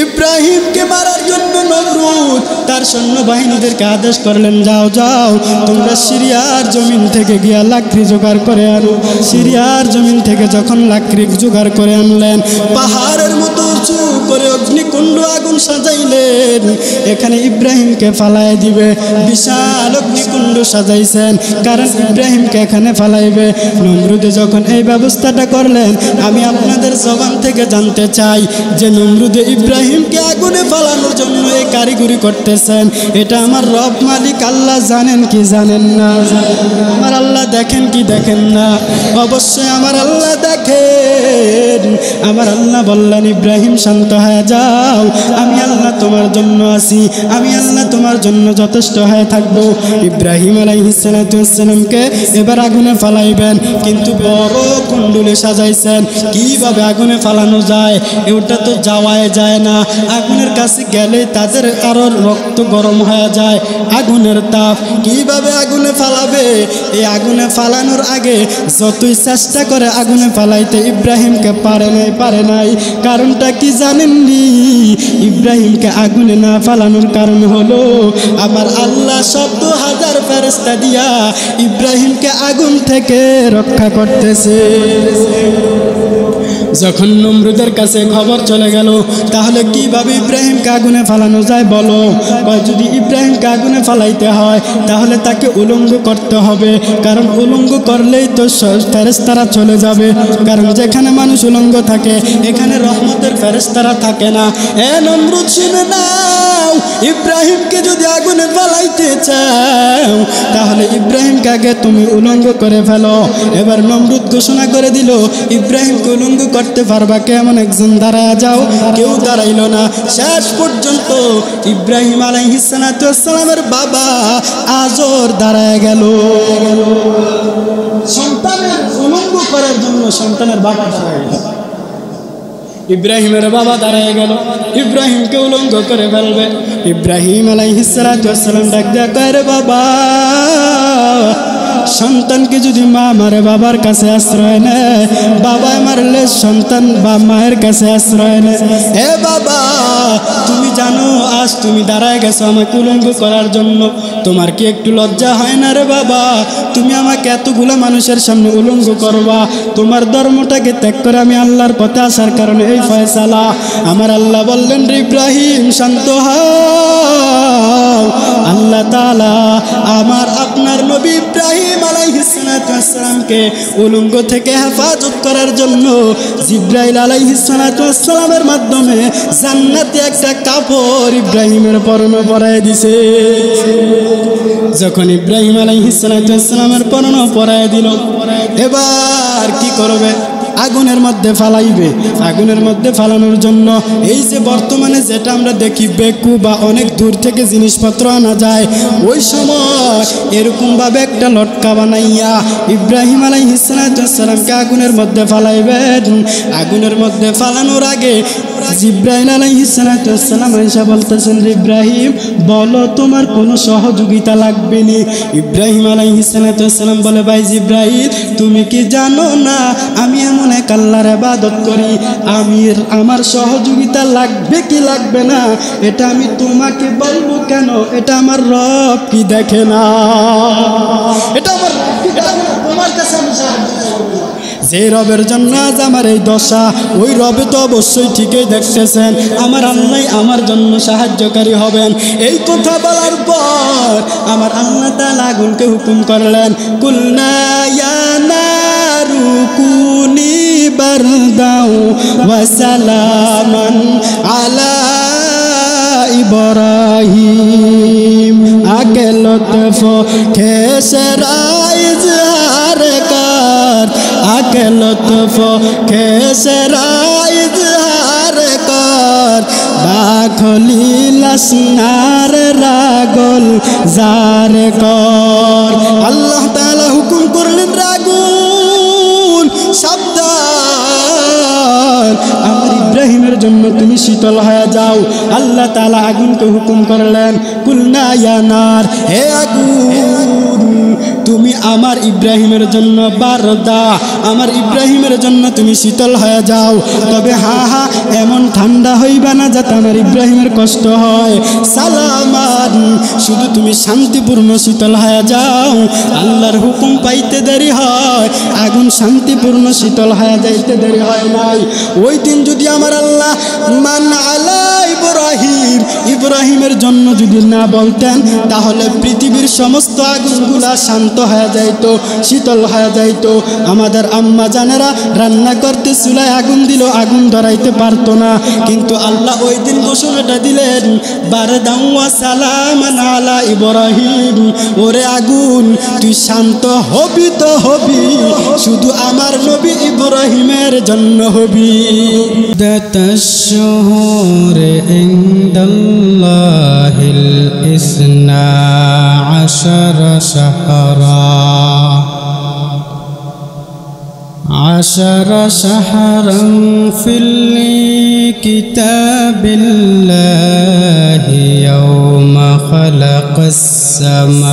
ইব্রাহিমকে মারার জন্য নমরুদ তার সৈন্যবাহিনীদেরকে আদেশ করলেন, যাও যাও তোমরা সিরিয়ার জমিন থেকে গিয়া লাকড়ি জোগাড় করে আনো। সিরিয়ার জমিন থেকে যখন লাকড়ি জোগাড় করে আনলেন, পাহাড়ের মতো উঁচু করে অগ্নিকুণ্ড আগুন সাজাইলেন, এখানে ইব্রাহিমকে ফালাই দিবে। বিশাল অগ্নিকুণ্ড সাজাইছেন, কারণ ইব্রাহিমকে এখানে ফালাইবে। নমরুদে যখন এই ব্যবস্থাটা করলেন, আমি আপনাদের জবান থেকে জানতে চাই যে নমরুদে ইব্রাহিমকে আগুনে ফালানোর জন্য এই কারিগরি করতেছেন, এটা আমার রব মালিক আল্লাহ জানেন কি জানেন না? আমার আল্লাহ দেখেন কি দেখেন না? অবশ্যই আমার আল্লাহ দেখেন। আমার আল্লাহ বললেন, ইব্রাহিম শান্ত হয়ে যাও, আমি আল্লাহ তোমার জন্য আছি, আমি আল্লাহ তোমার জন্য যথেষ্ট হয়ে থাকবো। ইব্রাহিম আলাইহিস সালামকে এবার আগুনে ফালাইবেন, কিন্তু বড় কুণ্ডুলে সাজাইছেন। কিভাবে আগুনে ফালানো যায়? ওটা তো যাওয়াই যায় না। আগুনের কাছে গেলে তাদের আরো রক্ত গরম হয়ে যায়, আগুনের তাপ। কিভাবে আগুনে ফালাবে? এই আগুনে ফালানোর আগে যতই চেষ্টা করে আগুনে ফালাইতে ইব্রাহিমকে পারে নাই। কারণটা কি জানেননি? ইব্রাহিমকে আগুনে না ফালানোর কারণ হলো আমার আল্লাহ ১৪,০০০ ফেরেশতা দিয়া ইব্রাহিমকে আগুন থেকে রক্ষা করতেছে। যখন নমরুদের কাছে খবর চলে গেল, তাহলে কিভাবে ইব্রাহিমকে আগুনে ফালানো যায় বলো? যদি ইব্রাহিমকে আগুনে ফালাইতে হয় তাহলে তাকে উলঙ্গ করতে হবে, কারণ উলঙ্গ করলেই তো ফেরেশতারা চলে যাবে। কারণ যেখানে মানুষ উলঙ্গ থাকে এখানে রহমতের ফেরেশতারা থাকে না। এ নমরুদ শুনে নাও, ইব্রাহিমকে যদি আগুনে ফালাইতে চাও তাহলে ইব্রাহিমকে আগে তুমি উলঙ্গ করে ফেলো। এবার নমরুদ ঘোষণা করে দিল, ইব্রাহিমকে উলঙ্গ করতে পারবা? কেমন একজন দাঁড়ায় যাও। কেউ দাঁড়াইল না। শেষ পর্যন্ত ইব্রাহিম আলাইহিস সালামের বাবা আজর দাঁড়ায় গেল। সন্তানের উলঙ্গ করার জন্য সন্তানের বাবা দাঁড়ায় গেল। ইব্রাহিমের বাবা দাঁড়ায় গেল, ইব্রাহিমকে উলঙ্গ করে ফেলবে। ইব্রাহিম আলাইহিস সালাম ডাক দেয়া কয়, বাবা, সন্তানকে যদি মা মারে বাবার কাছে আশ্রয় নেয়, বাবায় মারলে সন্তান বা মায়ের কাছে আশ্রয় নেয়। হে বাবা, তুমি জানো আজ তুমি দাঁড়ায় গেছো আমাকে উলঙ্গ করার জন্য, তোমার কি একটু লজ্জা হয় না রে বাবা? তুমি আমাকে এতগুলো মানুষের সামনে উলঙ্গ করবা? তোমার ধর্মটাকে ত্যাগ করে আমি আল্লাহর পথে আসার কারণে এই ফয়সালা। আমার আল্লাহ বললেন, ইব্রাহিম শান্ত হও। আল্লাহ তাআলা আমার আপনার নবী ইব্রাহিম আলাইহিস সালামকে উলঙ্গ থেকে হেফাজত করার জন্য জিবরাইল আলাইহিস সালামের মাধ্যমে জান্নাতে একটা কাপড় ইব্রাহিমের পরনে পরায় দিছে। যখন ইব্রাহিম আলাইহিস সালামের পরনে পরায় দিল, এবার কি করবে? আগুনের মধ্যে ফালাইবে। আগুনের মধ্যে ফালানোর জন্য এই যে বর্তমানে যেটা আমরা দেখি বেকু বা অনেক দূর থেকে জিনিসপত্র আনা যায়, ওই সময় এরকমভাবে একটা লটকা বানাইয়া ইব্রাহিম আলাইহিস সালামকে আগুনের মধ্যে ফালাইবেন। আগুনের মধ্যে ফালানোর আগে জিবরাইল আলাইহিস সালাম আয়েশা বলতেছেন, ইব্রাহিম বলো তোমার কোনো সহযোগিতা লাগবে নি? ইব্রাহিম আলাইহিস সালাম বলে, ভাই জিবরাইল, তুমি কি জানো না আমি এমন এক আল্লাহর ইবাদত করি, আমার সহযোগিতা লাগবে কি লাগবে না এটা আমি তোমাকে বলবো কেন? এটা আমার রব কি দেখে না? এটা আমার তোমার কাছে আমি যে রবের জন্য আজ আমার এই দশা, ওই রবে তো অবশ্যই ঠিকই দেখতেছেন আমার আল্লাহ আমার জন্য সাহায্যকারী হবেন। এই কথা বলার পর আমার আল্লাহ তাআলা আগুনকে হুকুম করলেন, কুলনা ইয়া নারু কুনি বারদাও ওয়া সালামান আলা ইব্রাহিম। আকে লতফ খেসরা ইজহার কর, আকে লতফ খেসরা ইজহার কর, বাখলিল আসনার রাগল জার কর। আল্লাহ তাআলা হুকুম করলেন, রাগুন সাবধান। আমার ইব্রাহিম ইব্রাহিমের জন্য তুমি শীতল হয়ে যাও। আল্লাহ তাআলা আগুনকে হুকুম করলেন, কুলনা ইয়া নার, হে আগুন তুমি আমার ইব্রাহিমের জন্য বারদা, আমার ইব্রাহিমের জন্য তুমি শীতল হয়ে যাও। তবে হা এমন ঠান্ডা হইবা না যাতে আমার ইব্রাহিমের কষ্ট হয়। সালামান, শুধু তুমি শান্তিপূর্ণ শীতল হয়ে যাও। আল্লাহর হুকুম পাইতে দেরি হয়, আগুন শান্তিপূর্ণ শীতল হয়ে যাইতে দেরি হয় নাই। ওই দিন যদি আমার আল্লাহ মান আলা ইব্রাহিম, ইব্রাহিমের জন্য যদি না বলতেন, তাহলে পৃথিবীর সমস্ত আগুনগুলা শান্ত হয়ে যাইতো, শীতল হয়ে যাইতো। আমাদের আম্মা জানেরা রান্না করতে চুলায় আগুন দিল, আগুন ধরাইতে পারতো না, কিন্তু আল্লাহ ওই দিন ঘোষণাটা দিলেন, বারদান ওয়া সালামান আলা ইব্রাহিম, ওরে আগুন তুই শান্ত হবি তো হবি, শুধু আমার নবী ইব্রাহিমের জন্য হবি। দাতাশহুর ইনদাল্লাহিল ইসনা আশারা শাহরা, عشر شهرا في كتاب الله يوم خلق السماء،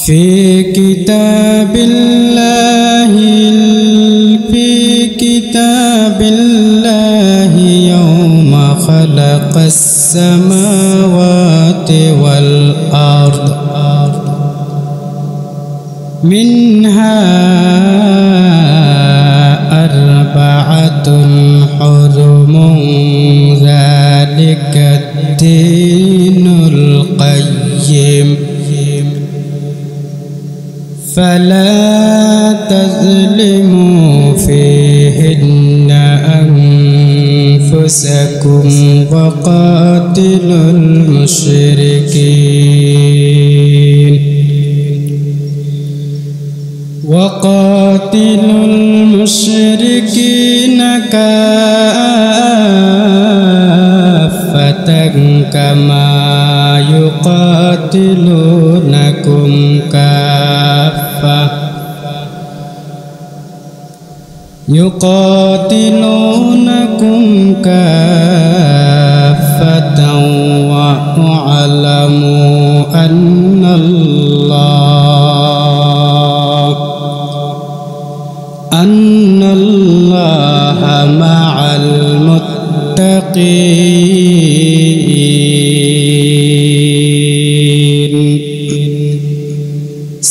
في كتاب الله، في كتاب الله يوم خلق السماوات والأرض، منها أربعة حرم، ذلك الدين القيم، فلا تظلموا فيهن أنفسكم وقاتلوا المشركين، وقاتلوا المشركين كافة كما يقاتلونكم كافة، يقاتلونكم كافة واعلموا أن الله مع المتقين.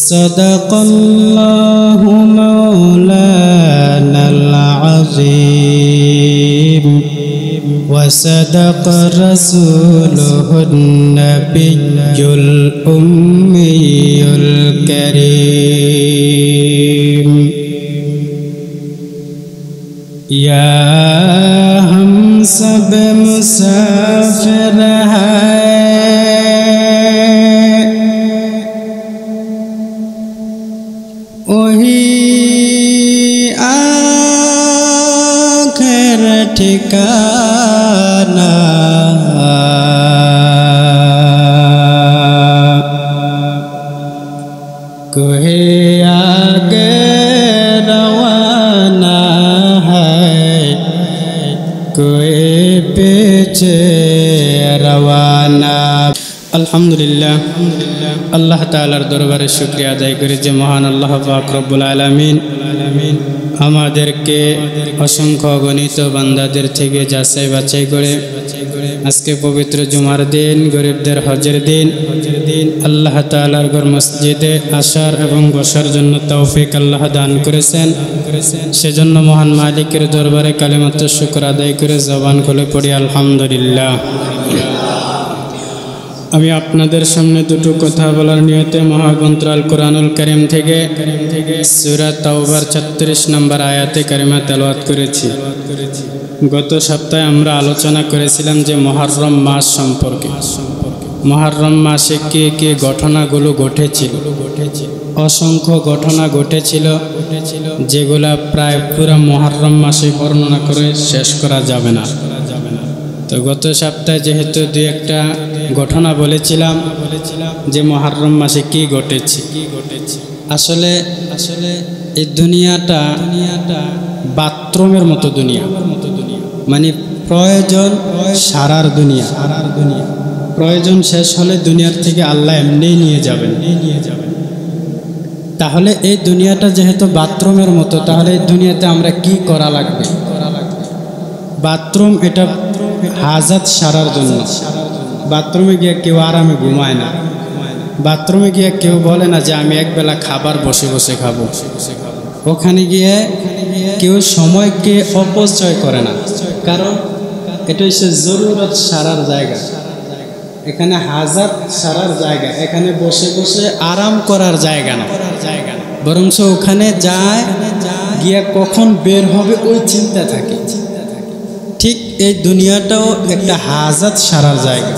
صدق الله مولانا العظيم، وصدق رسوله النبي الأمي الكريم. या हम सब मुसाफिर हैं, वही आखिर ठिकाना, कोई आगे रवाना कोई पीछे रवाना। अल्हम्दुलिल्लाह, अल्लाह ताआलार दरबारे शुक्रिया आदाय करी যে মহান আল্লাহ পাক রব্বুল আলামিন আমাদেরকে অসংখ্য গণিত বান্দাদের থেকে যাচাই বাছাই করে আজকে পবিত্র জুমার দিন, গরিবদের হজের দিন, আল্লাহ তাআলার ঘর মসজিদে আসার এবং বসার জন্য তৌফিক আল্লাহ দান করেছেন। সেজন্য মহান মালিকের দরবারে কালিমাত শুকর আদায় করে জবান খুলে পড়ি আলহামদুলিল্লাহ। আমি আপনাদের সামনে দুটো কথা বলার নিয়তে মহাগ্রন্থ আল কোরআনুল কারীম থেকে সূরা তাওবার 36 নম্বর আয়াতে কারিমা তেলাওয়াত করেছি। গত সপ্তাহে আমরা আলোচনা করেছিলাম যে মুহররম মাস সম্পর্কে। মুহররম মাসে কে কে ঘটনাগুলো ঘটেছিল, অসংখ্য ঘটনা ঘটেছিল যেগুলা প্রায় পুরো মুহররম মাসে বর্ণনা করে শেষ করা যাবে না। তো গত সপ্তাহে যেহেতু দুই একটা ঘটনা বলেছিলাম যে মুহররম মাসে কি ঘটেছে, আসলে এই দুনিয়াটা বাথরুমের মতো দুনিয়া, মানে প্রয়োজন সারার দুনিয়া। প্রয়োজন শেষ হলে দুনিয়ার থেকে আল্লাহ এমনিই নিয়ে যাবেন। তাহলে এই দুনিয়াটা যেহেতু বাথরুমের মতো, তাহলে এই দুনিয়াতে আমরা কি করা লাগবে? বাথরুম এটা হাজাত সারার জন্য। বাথরুমে গিয়ে কেউ আরামে ঘুমায় না। বাথরুমে গিয়ে কেউ বলে না যে আমি একবেলা খাবার বসে বসে খাবো। ওখানে গিয়ে কেউ সময়কে অপচয় করে না, কারণ এটা হচ্ছে জরুরত সারার জায়গা। এখানে হাজাত সারার জায়গা, এখানে বসে বসে আরাম করার জায়গা না, বরঞ্চ ওখানে যায় গিয়ে কখন বের হবে ওই চিন্তা থাকে। ঠিক এই দুনিয়াটাও একটা হাজাত সারার জায়গা।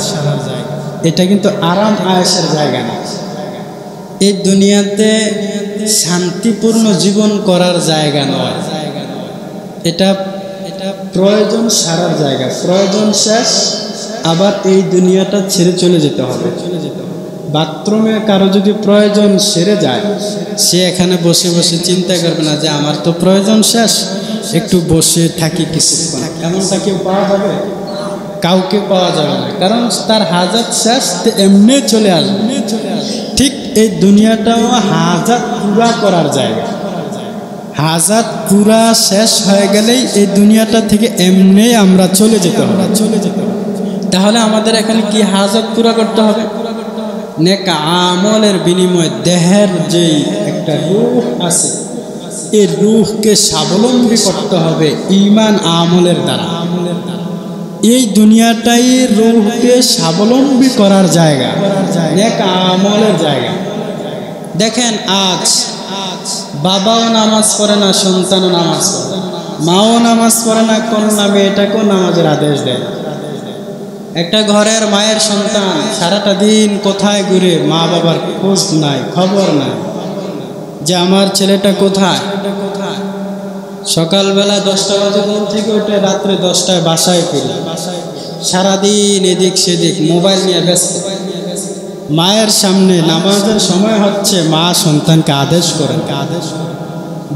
এটা কিন্তু আরাম আয়েশের জায়গা না। এই দুনিয়াতে শান্তিপূর্ণ জীবন করার জায়গা নয়। এটা প্রয়োজন সারার জায়গা। প্রয়োজন শেষ, আবার এই দুনিয়াটা ছেড়ে চলে যেতে হবে। বাথরুমে কারো যদি প্রয়োজন সেরে যায়, সে এখানে বসে বসে চিন্তা করবে না যে আমার তো প্রয়োজন শেষ, একটু বসে থাকি কিছুক্ষণ। এমনটা কেউ পাওয়া যাবে? কাউকে পাওয়া যাবে না, কারণ তার হাজাত শেষ, এমনি চলে আসবে। ঠিক এই দুনিয়াটাও হাজাত পুরা করার জায়গা। হাজাত পুরা শেষ হয়ে গেলেই এই দুনিয়াটা থেকে এমনি আমরা চলে যেতে হবে। তাহলে আমাদের এখানে কি হাজাত পুরা করতে হবে? নেক আমলের বিনিময়ে দেহের যেই একটা রূহ আছে, এই রূহকে স্বাবলম্বী করতে হবে ঈমান আমলের দ্বারা। এই দুনিয়াটাই রূহকে স্বাবলম্বী করার জায়গা, নেক আমলের জায়গা। দেখেন আজ বাবাও নামাজ পড়ে না, সন্তানও নামাজ পড়ে, মাও নামাজ পড়ে না, কন্যা মেয়েটাকেও নামাজের আদেশ দেয়। একটা ঘরের মায়ের সন্তান সারাটা দিন কোথায় ঘুরে, মা বাবার খোঁজ নাই, খবর নাই যে আমার ছেলেটা কোথায়। সকালবেলা 10টা বাজে ঘুম থেকে উঠে রাত্রে 10টায় বাসায় ফিরে, সারাদিন এদিক সেদিক মোবাইল নিয়ে ব্যস্ত। মায়ের সামনে নামাজের সময় হচ্ছে, মা সন্তানকে আদেশ করেন।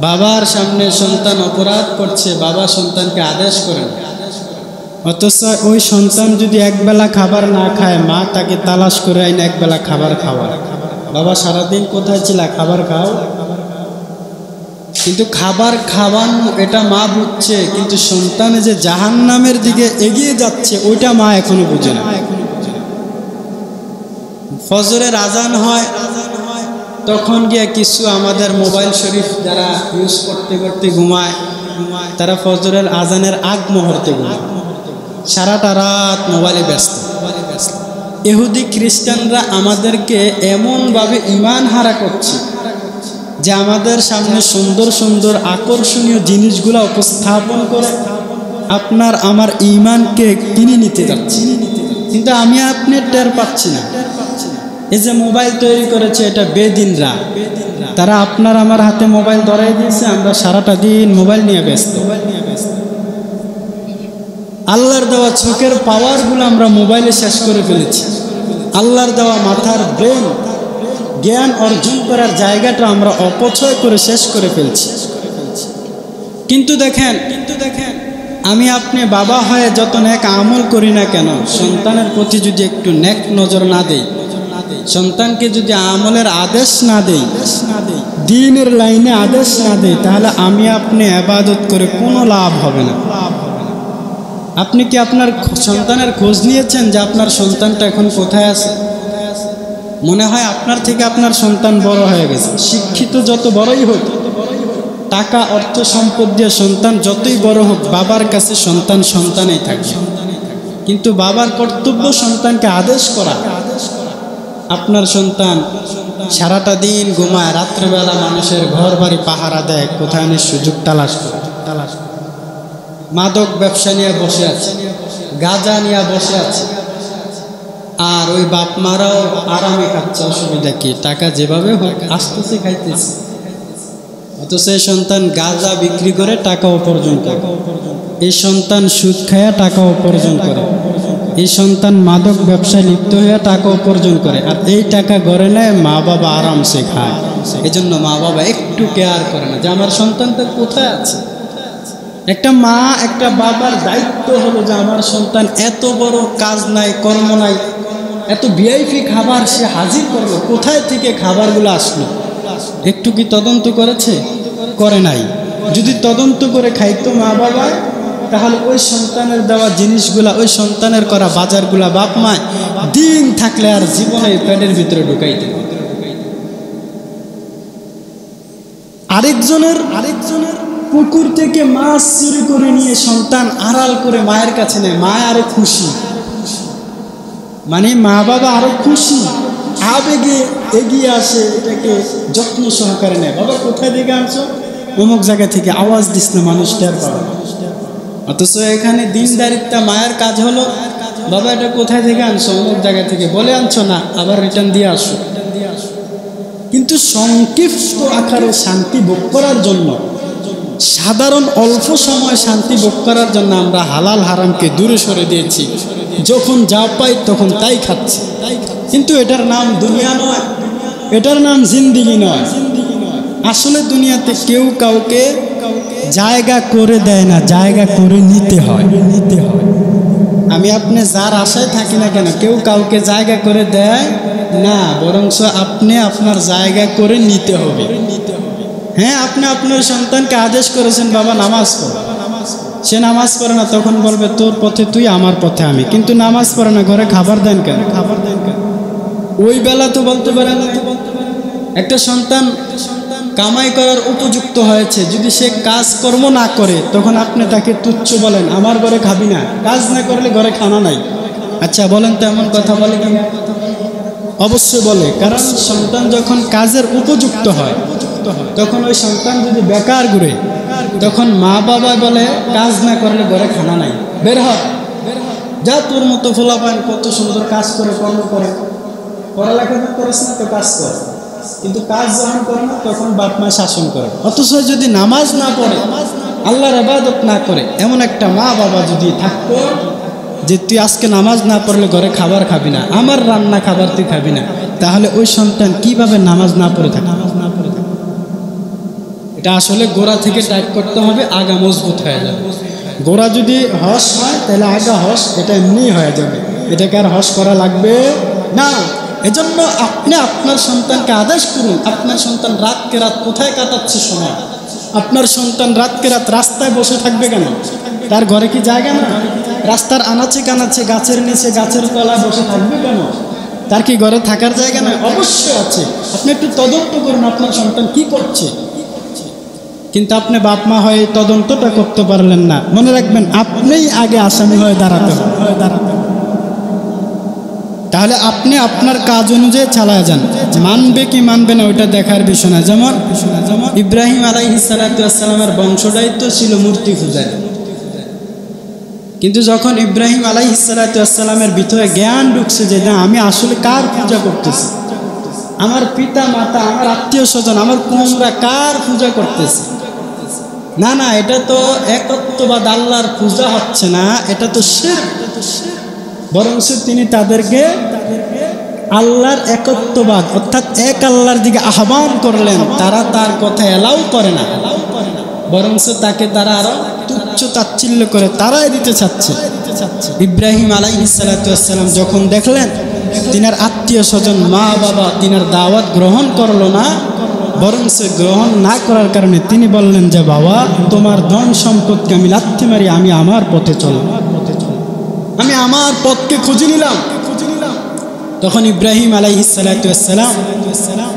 বাবার সামনে সন্তান অপরাধ করছে, বাবা সন্তানকে আদেশ করেন। অথচ ওই সন্তান যদি একবেলা খাবার না খায়, মা তাকে তালাশ করে আইন একবেলা খাবার খাওয়ায়। বাবা সারাদিন কোথায় ছিল, খাবার খাও। কিন্তু খাবার খাওয়ানো এটা মা বুঝছে, কিন্তু সন্তানে যে জাহান্নামের দিকে এগিয়ে যাচ্ছে ওইটা মা এখনো বুঝে না। ফজরের আজান হয়, তখন গিয়ে কিছু আমাদের মোবাইল শরীফ যারা ইউজ করতে করতে ঘুমায়, তারা ফজরের আজানের আগ মুহূর্তে ঘুমায়, সারাটা রাত মোবাইলে ব্যস্ত। ইহুদি খ্রিস্টানরা আমাদেরকে এমনভাবে ঈমান হারা করছে যে আমাদের সামনে সুন্দর সুন্দর আকর্ষণীয় জিনিসগুলো উপস্থাপন করে আপনার আমার ঈমানকে কিনে নিতে যাচ্ছে, কিন্তু আমি আপনি টের পাচ্ছি না। এই যে মোবাইল তৈরি করেছে, এটা বেদিনরা, তারা আপনার আমার হাতে মোবাইল ধরাই দিয়েছে, আমরা সারাটা দিন মোবাইল নিয়ে ব্যস্ত। আল্লাহর দেওয়া চোখের পাওয়ারগুলো আমরা মোবাইলে শেষ করে ফেলেছি। আল্লাহর দেওয়া মাথার ব্রেন জ্ঞান অর্জন করার জায়গাটা আমরা অপচয় করে শেষ করে ফেলছি। কিন্তু দেখেন আমি আপনি বাবা হয়ে যত নেক আমল করি না কেন, সন্তানের প্রতি যদি একটু নেক নজর না দেই, সন্তানকে যদি আমলের আদেশ না দেই, দ্বীনের লাইনে আদেশ না দেই, তাহলে আমি আপনি ইবাদত করে কোনো লাভ হবে না। আপনি কি আপনার সন্তানের খোঁজ নিয়েছেন যে আপনার সন্তানটা এখন কোথায় আছে? মনে হয় আপনার থেকে আপনার সন্তান বড় হয়ে গেছে। শিক্ষিত যত বড়ই হোক, টাকা অর্থ সম্পদ দিয়ে সন্তান যতই বড় হোক, বাবার কাছে সন্তান সন্তানই থাকবে। কিন্তু বাবার কর্তব্য সন্তানকে আদেশ করা। আপনার সন্তান সারাটা দিন ঘুমায়, রাত্রেবেলা মানুষের ঘর বাড়ি পাহারা দেয়, কোথায় সুযোগ তালাশ করে। মাদক ব্যবসা নিয়ে বসে আছে, গাঁজা নিয়ে বসে আছে, আর ওই বাপ মারাও আরামে খাচ্ছে। অসুবিধা কি? টাকা যেভাবে হোক আসতেছে, খাইতেছে। অথচ এই সন্তান গাঁজা বিক্রি করে টাকা উপার্জন করে, এই সন্তান সুদ খায়া টাকা উপার্জন করে, এই সন্তান মাদক ব্যবসায় লিপ্ত হয়ে টাকা উপার্জন করে, আর এই টাকা গড়ে নেয়, মা বাবা আরামসে খায়। এজন্য মা বাবা একটু কেয়ার করে না যে আমার সন্তানটা কোথায় আছে। একটা মা একটা বাবার দায়িত্ব হলো যে আমার সন্তান এত বড় কাজ নাই, কর্ম নাই, এত ভিআইপি খাবার সে হাজির করলো, কোথায় থেকে খাবারগুলো আসলো একটু কি তদন্ত করেছে? করে নাই। যদি তদন্ত করে খাইতো মা বাবা, তাহলে ওই সন্তানের দেওয়া জিনিসগুলা, ওই সন্তানের করা বাজারগুলা বাপ মায় দিন থাকলে আর জীবনে পেটের ভিতরে ঢুকাইতে। আরেকজনের পুকুর থেকে মাছ চুরি করে নিয়ে সন্তান আড়াল করে মায়ের কাছে নেয়, মা আরো খুশি, মানে মা বাবা আরো খুশি, আবেগে এগিয়ে আসে, এটাকে যত্ন সহকারে নেয়। বাবা কোথায় থেকে আনছো? অমুক জায়গা থেকে, আওয়াজ দিস না, মানুষ টের পাবে। অথচ এখানে দিনদারিত্ব মায়ের কাজ হলো, বাবা এটা কোথায় থেকে আনছো? অমুক জায়গা থেকে। বলে আনছো না, আবার রিটার্ন দিয়ে আসো। কিন্তু সংক্ষিপ্ত আকারে শান্তি ভোগ করার জন্য, সাধারণ অল্প সময় শান্তি ভোগ করার জন্য আমরা হালাল হারামকে দূরে সরে দিয়েছি। যখন যা পাই তখন তাই খাচ্ছি। কিন্তু এটার নাম দুনিয়া নয়, এটার নাম জিন্দিগি নয়। আসলে দুনিয়াতে কেউ কাউকে জায়গা করে দেয় না, জায়গা করে নিতে হয়। আমি আপনি যার আশায় থাকি না কেন, কেউ কাউকে জায়গা করে দেয় না, বরঞ্চ আপনি আপনার জায়গা করে নিতে হবে। হ্যাঁ, আপনি আপনার সন্তানকে আদেশ করেছেন বাবা নামাজ পড়, সে নামাজ পড়ে না, তখন বলবে তোর পথে তুই, আমার পথে আমি। কিন্তু নামাজ পড়ে না, ঘরে খাবার দেন কেন? ওই বেলা তো বলতে পারে না। একটা সন্তান কামাই করার উপযুক্ত হয়েছে, যদি সে কাজকর্ম না করে তখন আপনি তাকে তুচ্ছ বলেন, আমার ঘরে খাবি না, কাজ না করলে ঘরে খানা নাই। আচ্ছা বলেন তো, এমন কথা বলে কি? অবশ্যই বলে। কারণ সন্তান যখন কাজের উপযুক্ত হয়, তখন ওই সন্তান যদি বেকার ঘুরে, তখন মা বাবা বলে কাজ না করলে ঘরে খানা নাই, বের হ, যা, তোর মতো ফোলাপান কত সুন্দর কাজ করে, কর্ম করে, পড়ালেখা করিস না তো কাজ কর। কিন্তু কাজ যখন করে না, তখন বাপ মা শাসন করে। অথচ যদি নামাজ না পড়ে, আল্লাহর ইবাদত না করে, এমন একটা মা বাবা যদি থাকতো যে তুই আজকে নামাজ না পড়লে ঘরে খাবার খাবি না, আমার রান্না খাবার তুই খাবি না, তাহলে ওই সন্তান কিভাবে নামাজ না পড়ে থাকে? এটা আসলে গোড়া থেকে টাইট করতে হবে, আগা মজবুত হয়ে যাবে। গোড়া যদি হস হয় তাহলে আগা হস, এটা এমনিই হয়ে যাবে, এটাকে আর হস করা লাগবে না। এজন্য আপনি আপনার সন্তানকে আদেশ করুন। আপনার সন্তান রাতকে রাত কোথায় কাটাচ্ছে সময়? আপনার সন্তান রাতকে রাত রাস্তায় বসে থাকবে কেন? তার ঘরে কি জায়গা না? রাস্তার আনাচে কানাচে, গাছের নিচে, গাছের তলায় বসে থাকবে কেন? তার কি ঘরে থাকার জায়গা নয়? অবশ্যই আছে। আপনি একটু তদন্ত করুন আপনার সন্তান কি করছে। কিন্তু আপনি বাপ মা হয়ে তদন্তটা করতে পারলেন না, মনে রাখবেন আপনিই আগে আসামি হয়ে দাঁড়াতে হবে। তাহলে আপনি আপনার কাজ অনুযায়ী চালায় যান, মানবে কি মানবে না ওইটা দেখার বিষয় না। যেমন ইব্রাহিম আলাইহিস সালাতু ওয়াস সালামের বংশটাই তো ছিল মূর্তি পূজারী। কিন্তু যখন ইব্রাহিম আলাইহিস সালাতু ওয়াস সালামের ভিতরে জ্ঞান ঢুকছে যে না, আমি আসলে কার পূজা করতেছি, আমার পিতা মাতা, আমার আত্মীয় স্বজন, আমার কুমরা কার পূজা করতেছে, না না, এটা তো একত্ববাদ, আল্লাহর পূজা হচ্ছে না, এটা তো শিরক। বরং তিনি তাদেরকে আল্লাহর একত্ববাদ অর্থাৎ এক আল্লাহর দিকে আহ্বান করলেন। তারা তার কথা এলাও করে না, বরং তাকে তারা আরো তুচ্ছ তাচ্ছিল্য করে তারাই দিতে চাচ্ছে। ইব্রাহিম আলাইহিস সালাতু ওয়াস সালাম যখন দেখলেন তিনার আত্মীয় স্বজন, মা বাবা তিনার দাওয়াত গ্রহণ করলো না, বরং গ্রহণ না করার কারণে তিনি বললেন যে বাবা, তোমার ধন সম্পদকে আমি লাথি মারি, আমি আমার পথে চলব, আমি আমার পথকে খুঁজে নিলাম। তখন ইব্রাহিম আলাইহিস সালাতু ওয়াস সালাম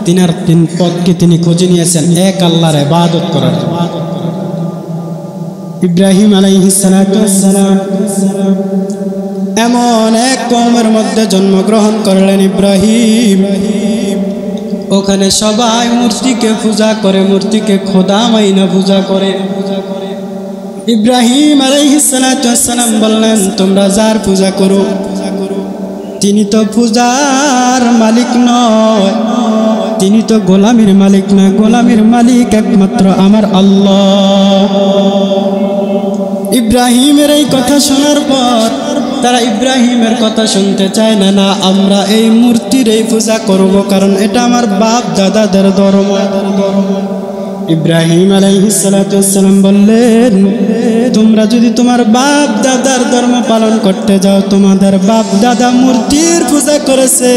তিনার পথকে তিনি খুঁজে নিয়েছেন এক আল্লাহর ইবাদত করার জন্য। ইব্রাহিম আলাইহিস সালাতু ওয়াস সালাম এমন এক কওমের মধ্যে জন্মগ্রহণ করলেন ইব্রাহিম, ওখানে সবাই মূর্তিকে পূজা করে, মূর্তিকে খোদা মাইনা পূজা করে। ইব্রাহিম আলাইহিস সালাতু ওয়াস সালাম বললেন, তোমরা যার পূজা করো তিনি তো পূজার মালিক নয়, তিনি তো গোলামির মালিক না, গোলামির মালিক একমাত্র আমার আল্লাহ। ইব্রাহিমের এই কথা শোনার পর তারা ইব্রাহিমের কথা শুনতে চায় না। না, আমরা এই মূর্তির এই পূজা করব, কারণ এটা আমার বাপ দাদাদের ধর্ম। ইব্রাহিম আলাইহিস সালাতু ওয়াস সালাম বললেন, তোমরা যদি তোমার বাপ দাদার ধর্ম পালন করতে যাও, তোমাদের বাপ দাদা মূর্তির পূজা করেছে,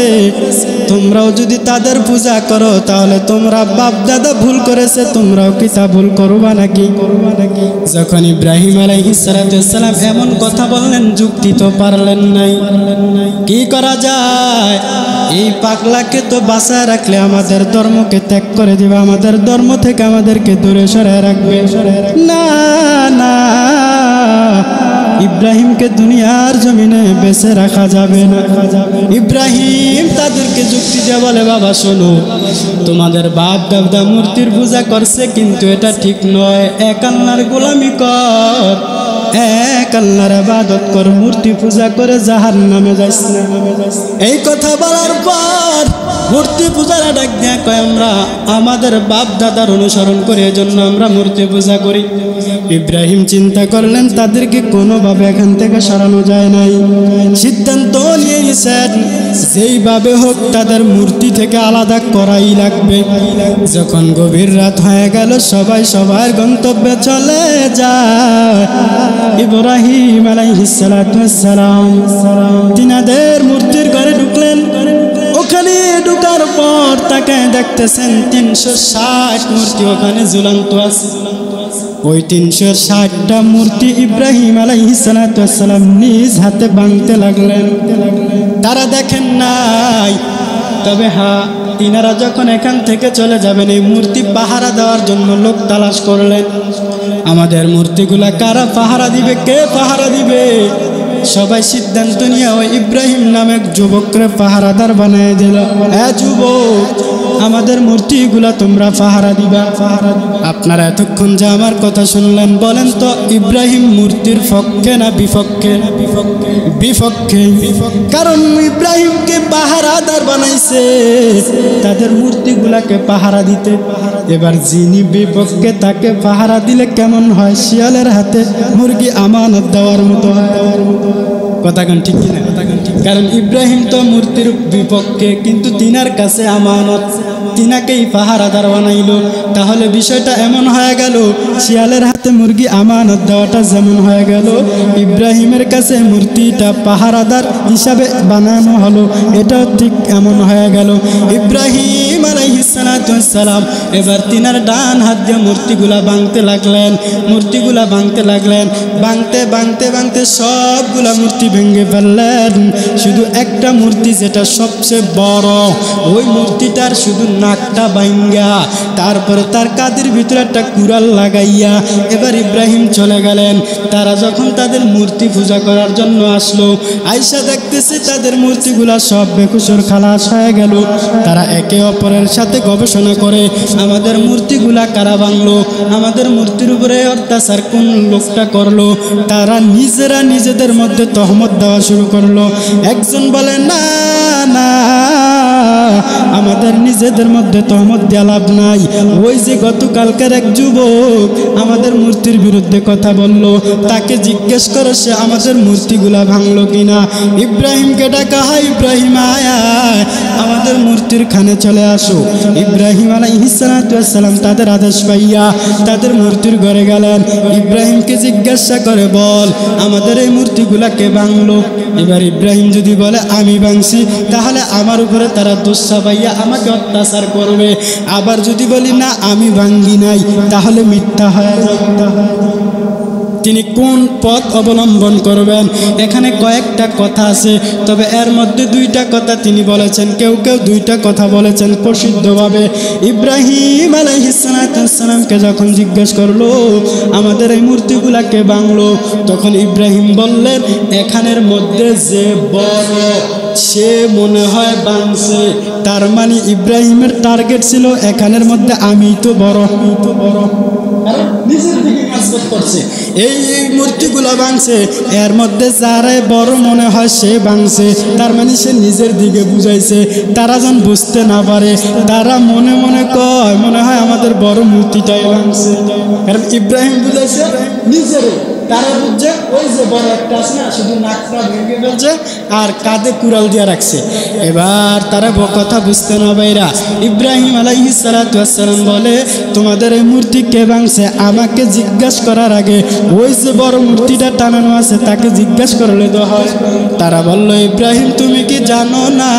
তোমরাও যদি তাদের পূজা করো, তাহলে তোমরা বাপ দাদা ভুল করেছে, তোমরাও কি তা ভুল করবা নাকি? যখন ইব্রাহিম আলাইহিস সালাতু ওয়াস সালাম এমন কথা বললেন, যুক্তি তো পারলেন নাই। কি করা যায়? এই পাগলাকে তো বাঁচায় রাখলে আমাদের ধর্মকে ত্যাগ করে দিবে, আমাদের ধর্ম থেকে আমাদেরকে দূরে সরায় রাখবে। না না, ইব্রাহিমকে দুনিয়ার জমিনে বেঁচে রাখা যাবে না। ইব্রাহিম তাদেরকে যুক্তি দিয়ে বলে, বাবা শোনো, তোমাদের বাপ দাদা মূর্তির পূজা করছে, কিন্তু এটা ঠিক নয়। এক আল্লাহর গোলামি কর, এক আল্লাহর ইবাদত কর, মূর্তি পূজা করে জাহান্নামে যাস না। এই কথা বলার পর মূর্তি পূজার ডাক দেয়া কয়, আমরা আমাদের বাপ দাদার অনুসরণ করে এজন্য আমরা মূর্তি পূজা করি। ইব্রাহিম চিন্তা করলেন তাদেরকে কোনোভাবে এখান থেকে সরানো যায় নাই। সিদ্ধান্ত নিয়ে নিয়েছেন যেইভাবে হোক তাদের মূর্তি থেকে আলাদা করাই লাগবে। যখন গভীর রাত হয়ে গেল, সবাই সবার গন্তব্যে চলে যায়। ইব্রাহিম আলাইহিস সালাতু ওয়াস সালাম তিনাদের মূর্তির ঘরে ঢুকলেন। ওখানে ঢুকার পর তাকে দেখতেছেন 360 মূর্তি ওখানে ঝুলন্ত আছে। ওই 360টা মূর্তি ইব্রাহিম আলাইহিস সালাতু ওয়াস সালাম নিজ হাতে ভাঙতে লাগলেন। তারা দেখেন নাই, তবে হ্যাঁ, তিনারা যখন এখান থেকে চলে যাবেন, এই মূর্তি পাহারা দেওয়ার জন্য লোক তালাশ করলেন। আমাদের মূর্তিগুলা কারা পাহারা দিবে, কে পাহারা দিবে? সবাই সিদ্ধান্ত নিয়ে ওই ইব্রাহিম নামে যুবকরে পাহারাদার বানিয়ে দিল। যুবক, আমাদের মূর্তিগুলা তোমরা পাহারা দিবা। আপনারা এতক্ষণ যে আমার কথা শুনলেন, বলেন তো ইব্রাহিম মূর্তির পক্ষে না বিপক্ষে? বিপক্ষে। কারণ ইব্রাহিমকে পাহারাদার বানাইছে তাদের মূর্তিগুলাকে পাহারা দিতে। এবার যিনি বিপক্ষে, তাকে পাহারা দিলে কেমন হয়? শিয়ালের হাতে মুরগি আমানত দেওয়ার মতো। কথা কোন ঠিক কিনা? কারণ ইব্রাহিম তো মূর্তির বিপক্ষে, কিন্তু তিনার কাছে আমানত, তিনাকেই পাহারাদার বানাইল। তাহলে বিষয়টা এমন হয়ে গেল, শিয়ালের হাতে মুরগি আমানত দেওয়াটা যেমন হয়ে গেল, ইব্রাহিমের কাছে মূর্তিটা পাহারাদার হিসাবে বানানো হলো, এটাও ঠিক এমন হয়ে গেল। ইব্রাহিম আলাইহিস সালাতু ওয়াস সালাম এবার তিনার ডান হাত দিয়ে মূর্তিগুলা ভাঙতে লাগলেন। মূর্তিগুলা ভাঙতে লাগলেন, ভাঙতে ভাঙতে ভাঙতে সবগুলা মূর্তি ভেঙে ফেললেন। শুধু একটা মূর্তি যেটা সবচেয়ে বড়, ওই মূর্তিটার শুধু নাকটা ভাঙ্গা, তারপরে তার কাঁধের ভিতরে একটা কুড়াল লাগাইয়া এবার ইব্রাহিম চলে গেলেন। তারা যখন তাদের মূর্তি পূজা করার জন্য আসলো, আয়েশা দেখতেছে তাদের মূর্তিগুলা সব বেকুসুর খালাস হয়ে গেল। তারা একে অপরের সাথে গবেষণা করে, আমাদের মূর্তিগুলা কারা ভাঙলো, আমাদের মূর্তির উপরে অত্যাচার কোন লোকটা করলো। তারা নিজেরা নিজেদের মধ্যে তহমত দেওয়া শুরু করলো। একজন বলে, না না, আমাদের নিজেদের মধ্যে তহমত দেওয়া লাভ নাই। ওই যে গতকালকার এক যুবক আমাদের মূর্তির বিরুদ্ধে কথা বলল, তাকে জিজ্ঞেস করো সে আমাদের মূর্তিগুলা ভাঙলো কিনা। ইব্রাহিমকে ডাকা হয়, ইব্রাহিম আয়, আমাদের মূর্তির খানে চলে আসো। ইব্রাহিম আলাইহিস সালাতু ওয়াস সালাম তাদের আদেশ পাইয়া তাদের মূর্তির ঘরে গেলেন। ইব্রাহিমকে জিজ্ঞাসা করে, বল আমাদের এই মূর্তিগুলাকে ভাঙলো। এবার ইব্রাহিম যদি বলে আমি ভাঙছি, তাহলে আমার উপরে তারা দোষ চাপাইয়া আমাকে অত্যাচার করবে। আবার যদি বলি না আমি ভাঙ্গি নাই, তাহলে মিথ্যা হয়ে যায়। তিনি কোন পথ অবলম্বন করবেন? এখানে কয়েকটা কথা আছে, তবে এর মধ্যে দুইটা কথা তিনি বলেছেন, কেউ কেউ দুইটা কথা বলেছেন প্রসিদ্ধভাবে। ইব্রাহিম আলাইহিস সালামকে যখন জিজ্ঞেস করলো আমাদের এই মূর্তিগুলাকে ভাঙলো, তখন ইব্রাহিম বললেন, এখানের মধ্যে যে বড় সে মনে হয় ভাঙছে। তার মানে ইব্রাহিমের টার্গেট ছিল এখানের মধ্যে আমি তো বড়, নিজের দিকে কাজবাজ করছে। এই মূর্তিগুলো ভাঙছে, এর মধ্যে যারাই বড় মনে হয় সে ভাঙছে। তার মানে সে নিজের দিকে বুঝাইছে। তারা যেন বুঝতে না পারে, তারা মনে মনে কয় মনে হয় আমাদের বড় মূর্তিটাই ভাঙছে। কারণ ইব্রাহিম বুঝাইছে নিজের, তারা বুঝছে ওই যে বড় একটা আছে না, শুধু নাকটা ভেঙে ফেলছে আর কাঁধে কুড়াল দিয়ে রাখছে। এবার তারা কথা বুঝতে না বাইরা ইব্রাহিম আলাইহিস সালাতু ওয়াস সালাম বলে, তোমাদের এই মূর্তি কে ভাঙছে আমাকে জিজ্ঞাসা করার আগে ওই যে বড় মূর্তিটা টানানো আছে তাকে জিজ্ঞাসা করলে তো হয়। তারা বলল, ইব্রাহিম তুমি কি জানো না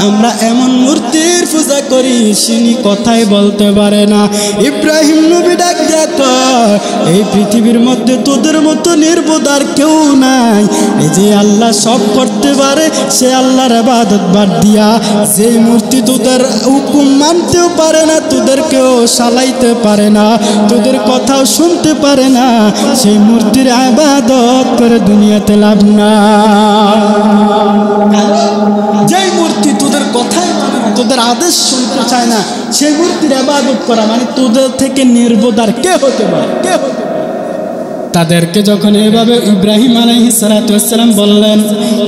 আমরা এমন মূর্তির পূজা করি তিনি কথাই বলতে পারে না। ইব্রাহিম নবী ডাক দেখো, এই পৃথিবীর মধ্যে তোদের মতো নির্বোধ আর কেউ নাই। এই যে আল্লাহ সব করতে পারে সে আল্লাহর ইবাদত বাদ দিয়া যে মূর্তি তোদের হুকুম মানতেও পারে না, তোদেরকেও সালাইতে পারে না, তোদের কথাও শুনতে পারে না, সেই মূর্তির ইবাদত করে দুনিয়াতে লাভ না। যেই মূর্তি তোদের কথাই তোদের আদেশ শুনতে চায় না সেই মূর্তির ইবাদত করা মানে তোদের থেকে নির্বোধ আর কে হতে পারে? কে হতে পারে? তাদেরকে যখন এইভাবে ইব্রাহিম আলাইহিস সালাতু ওয়াস সালাম বললেন,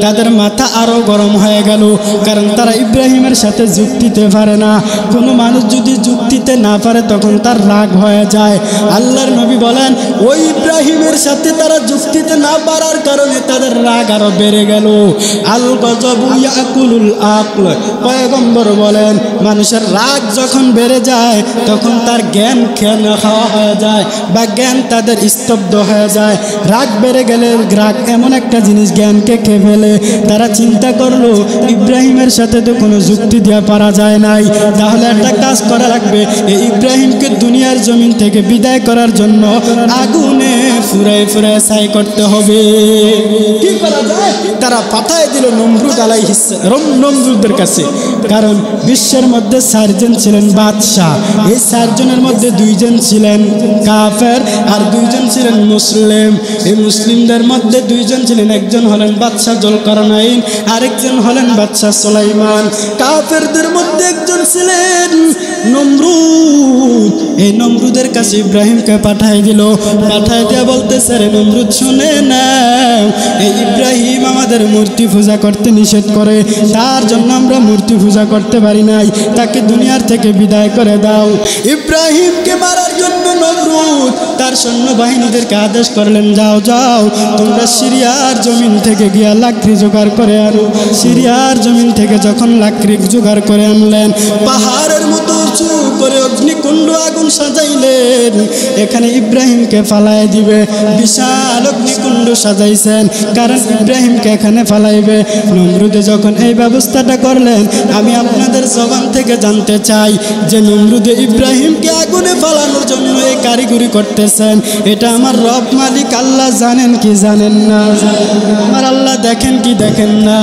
তাদের মাথা আরও গরম হয়ে গেল, কারণ তারা ইব্রাহিমের সাথে যুক্তিতে পারে না। কোনো মানুষ যদি যুক্তিতে না পারে তখন তার রাগ হয়ে যায়। আল্লাহর নবী বলেন, ওই ইব্রাহিমের সাথে তারা যুক্তিতে না পারার কারণে তাদের রাগ আরও বেড়ে গেল। আল গযবু ইয়াকুলুল আকল, পয়গম্বর বলেন মানুষের রাগ যখন বেড়ে যায় তখন তার জ্ঞান খেয়ে খাওয়া হয়ে যায় বা জ্ঞান তাদের স্তব্ধ হয়ে যায়। রাগ বেড়ে গেলে রাগ এমন একটা জিনিস জ্ঞানকে খেয়ে ফেলে। তারা চিন্তা করলো ইব্রাহিমের সাথে তো কোনো যুক্তি দেওয়া পারা যায় নাই, তাহলে একটা কাজ করা লাগবে, এই ইব্রাহিমকে দুনিয়ার জমিন থেকে বিদায় করার জন্য আগুনে ফুরায় ফুরায় ছাই করতে হবে। কি করা যায়? তারা পাঠায় দিল নমরুদ আলাইহিস সালাম নমরুদের কাছে, কারণ বিশ্বের মধ্যে 4 জন ছিলেন বাদশাহ। এই 4 জনের মধ্যে 2 জন ছিলেন কাফের আর 2 জন ছিলেন মুসলিম। এই মুসলিমদের মধ্যে 2 জন ছিলেন, একজন হলেন বাদশাহ জুলকারনাইন, আরেকজন হলেন বাদশাহ সুলাইমান। কাফেরদের মধ্যে একজন ছিলেন নমরুদ। এই নমরুদের কাছে ইব্রাহিমকে পাঠায় দিল, পাঠায় দিয়ে বলতেছে, রে নমরুদ শুনে নাও, এই ইব্রাহিম আমাদের মূর্তি পূজা করতে নিষেধ করে, তার জন্য আমরা মূর্তি পূজা করতে পারি নাই, তাকে দুনিয়ার থেকে বিদায় করে দাও। ইব্রাহিমকে মারার জন্য নমরুদ তার সৈন্যবাহিনীদেরকে আদেশ করলেন, যাও যাও তোমরা সিরিয়ার জমিন থেকে গিয়া লাকড়ি জোগাড় করে আনো। সিরিয়ার জমিন থেকে যখন লাকড়ি জোগাড় করে আনলেন, পাহাড়ের মতো উঁচু করে অগ্নিকুণ্ড আগুন সাজাইলেন, এখানে ইব্রাহিমকে ফালায় দিবে। বিশাল অগ্নিকুণ্ড সাজাইছেন কারণ ইব্রাহিমকে এখানে ফালাইবে। নমরুদে যখন এই ব্যবস্থাটা করলেন, আমি আপনাদের জবান থেকে জানতে চাই যে নমরুদে ইব্রাহিমকে আগুনে ফালানোর জন্য এই কারিগরি করতেছেন, এটা আমার রব মালিক আল্লাহ জানেন কি জানেন না? আমার আল্লাহ দেখেন কি দেখেন না?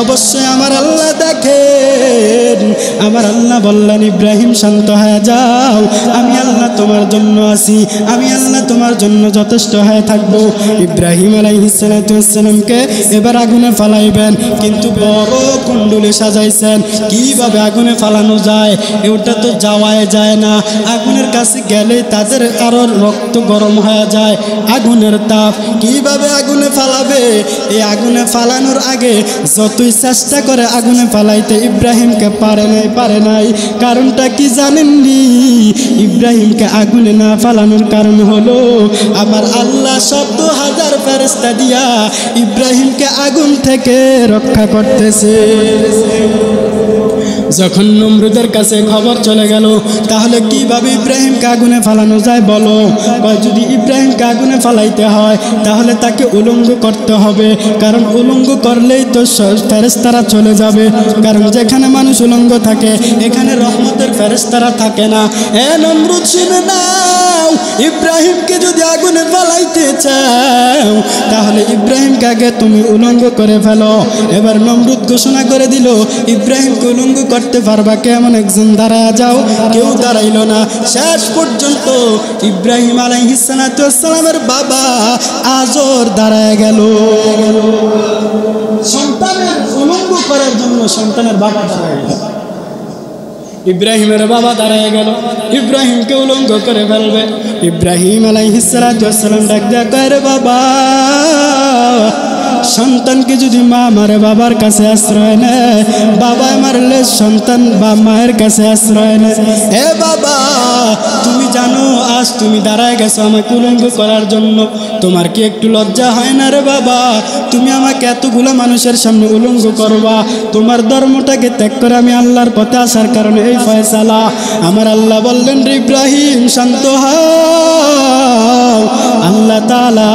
অবশ্যই আমার আল্লাহ দেখেন। আমার আল্লাহ বললেন, ইব্রাহিম শান্ত হয়ে যাও, আমি আল্লাহ তোমার জন্য আছি, আমি আল্লাহ তোমার জন্য যথেষ্ট হয়ে থাকবো। ইব্রাহিম আলাইহিস সালাতু ওয়াস সালামকে এবার আগুনে ফালাইবেন, কিন্তু বড় কুণ্ডুলি সাজাইছেন। কিভাবে আগুনে ফালানো যায়? ওটা তো যাওয়াই যায় না, আগুনের কাছে গেলে তাদের আরো রক্ত গরম হয়ে যায়, আগুনের তাপ। কিভাবে আগুনে ফালাবে? এই আগুনে ফালানোর আগে যতই চেষ্টা করে আগুনে ফালাইতে ইব্রাহিমকে পারে নাই। কারণটা কি জানেননি? ইব্রাহিমকে আগুনে না ফালানোর কারণ হলো আমার আল্লাহ 100,000 ফেরেশতা দিয়া ইব্রাহিমকে আগুন থেকে রক্ষা করতেছে। যখন নমরুদের কাছে খবর চলে গেল, তাহলে কিভাবে ইব্রাহিমকে আগুনে ফালানো যায় বলো? যদি ইব্রাহিমকে আগুনে ফালাইতে হয় তাহলে তাকে উলঙ্গ করতে হবে, কারণ উলঙ্গ করলেই তো ফেরেশতারা চলে যাবে, কারণ যেখানে মানুষ উলঙ্গ থাকে এখানে রহমতের ফেরেশতারা থাকে না। এ নমরুদ শুনে নাও, ইব্রাহিমকে যদি আগুনে ফালাইতে চাও তাহলে ইব্রাহিমকে আগে তুমি উলঙ্গ করে ফেলো। এবার নমরুদ ঘোষণা করে দিল, ইব্রাহিমকে উলঙ্গ করতে পারবা কেমন? একজন দাঁড়ায় যাও। কেউ দাঁড়াইল না। শেষ পর্যন্ত ইব্রাহিম আলাইহিস সালাতু ওয়াস সালামের বাবা আজর দাঁড়ায় গেল। সন্তানের উলঙ্গ করার জন্য সন্তানের বাবা দাঁড়ায় গেল। ইব্রাহিমের বাবা দাঁড়ায় গেল, ইব্রাহিমকে উলঙ্গ করে ফেলবে। ইব্রাহিম আলাইহিস সালাতু ওয়াস সালাম ডাক দেয়া, রে বাবা সন্তানকে যদি মা মারে বাবার কাছে আশ্রয় নেয়, বাবায় মারলে সন্তান বা মায়ের কাছে আশ্রয় নেয়। এ বাবা, তুমি জানো আজ তুমি দাঁড়ায় গেছো আমাকে উলঙ্গ করার জন্য, তোমার কি একটু লজ্জা হয় না রে বাবা? তুমি আমাকে এতগুলো মানুষের সামনে উলঙ্গ করবা, তোমার ধর্মটাকে ত্যাগ করে আমি আল্লাহর পথে আসার কারণে এই ফয়সালা। আমার আল্লাহ বললেন, রে ইব্রাহিম শান্ত হও। আল্লাহ তাআলা